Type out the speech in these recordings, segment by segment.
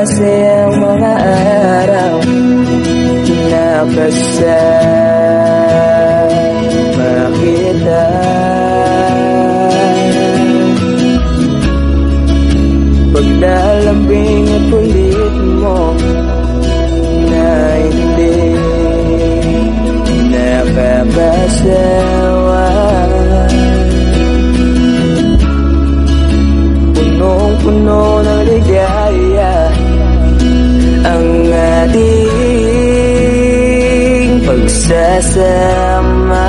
masayang mga araw na kasama kita. Paglalambing at kulit mo na hindi nakakasawa. Punong-puno ng ligaya ang ating pagsasama,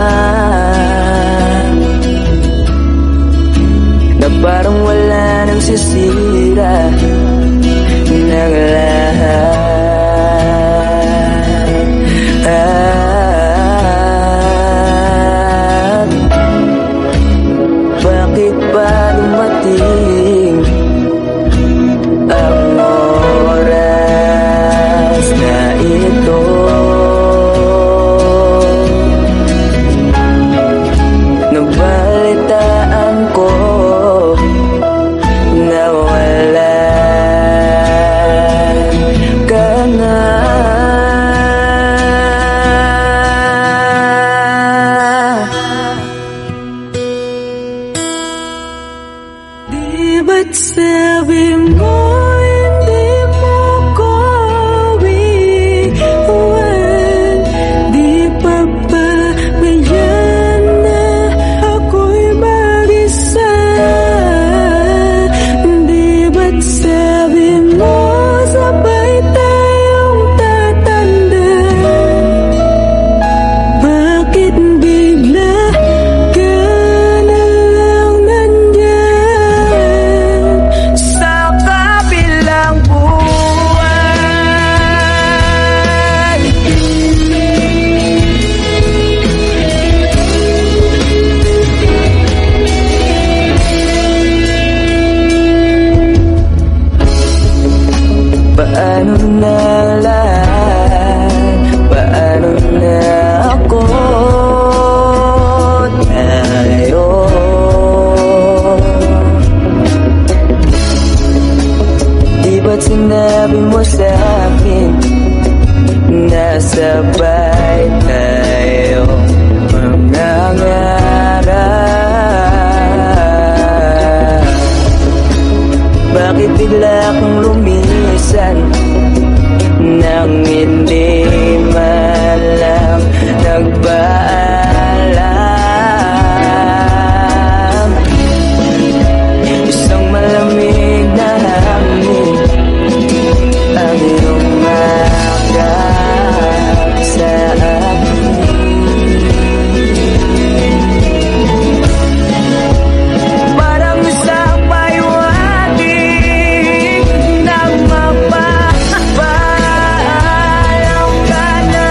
na parang wala nang sisira ng lahat. Bakit ba dumating ang oras na ito? Nabalitaan ko na wala ka na. Di ba't sabi mo hindi mo ko iwan? Di pa ba ngayon na ako'y mag-isa? Di ba't sabi mo sabay tayong tatanda? Bakit bigla ka na lang nandyan sa kabilang buwan? Paano na lahat? Paano na ako? Tayo di ba't sinabi mo sa'kin na sabay tayo mangangarap? Bakit bigla kang lumisan nang hindi man lang nagpaalam? Isang malamig na hangin ang lumakap sa akin. Parang isang paywating nang mapapaalam ka na.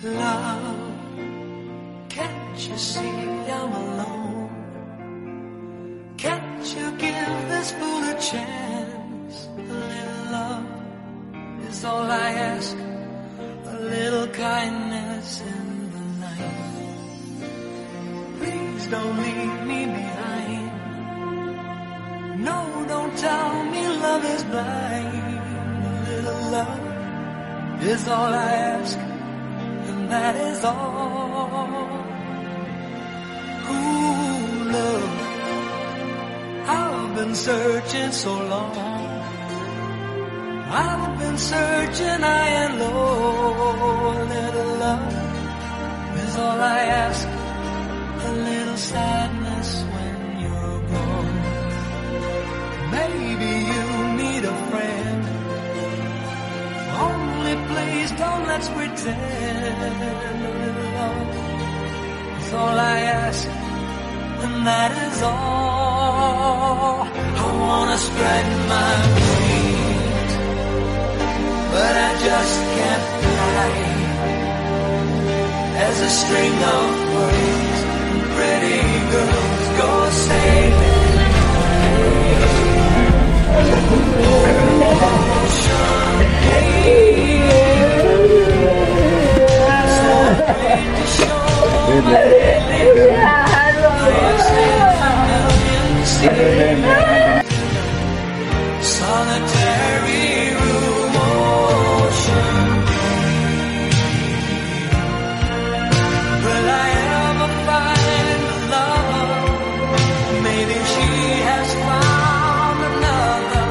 Love, can't you see I'm alone? Can't you give this fool a chance? A little love is all I ask, a little kindness in the night. Please don't leave me behind. No, don't tell me love is blind. A little love is all I ask, and that is all. Ooh, love, I've been searching so long. I've been searching high and low. A little love is all I ask, a little sadness when you're gone. Maybe you need a friend. Only please don't let's pretend. A little love is all I ask, and that is all. I wanna spread my wings, but I just can't fly. As a string of pearls, pretty girls go sailing. Solitary room ocean. Will I ever find a lover? Maybe she has found another.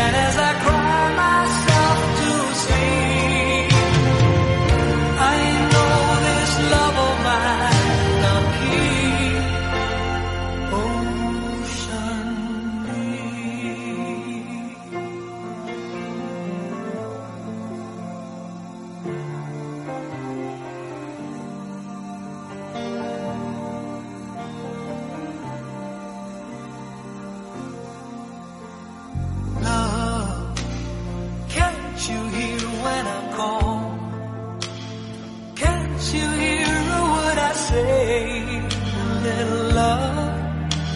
And as I cry myself to sleep, I know this love of mine not keep. Ocean love, can't you hear when I call? Can't you hear a word I say? A little love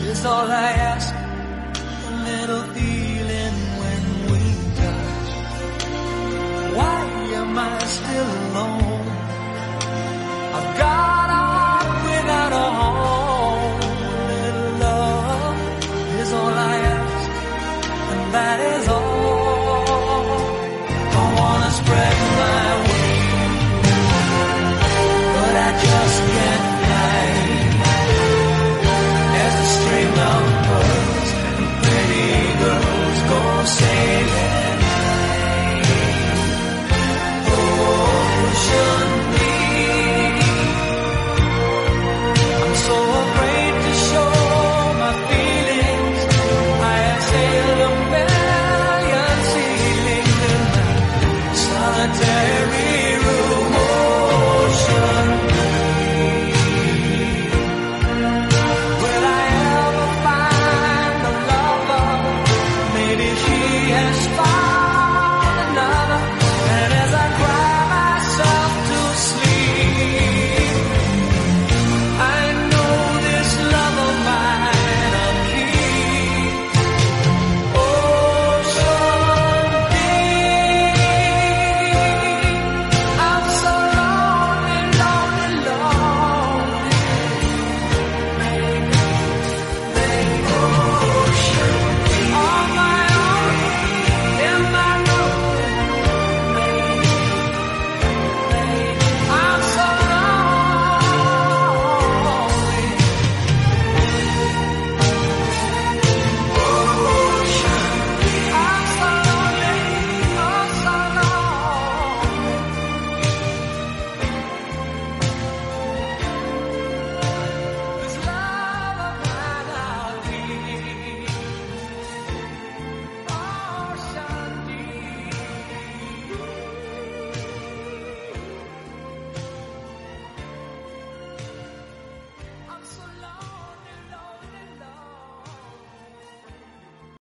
is all I ask, a little feeling when we touch. Why am I still alone? I've got a heart without a home. A little love is all I ask, and that is all. I wanna spread my wings, but I just can't fly. As a string of pearls, pretty girls go sailing.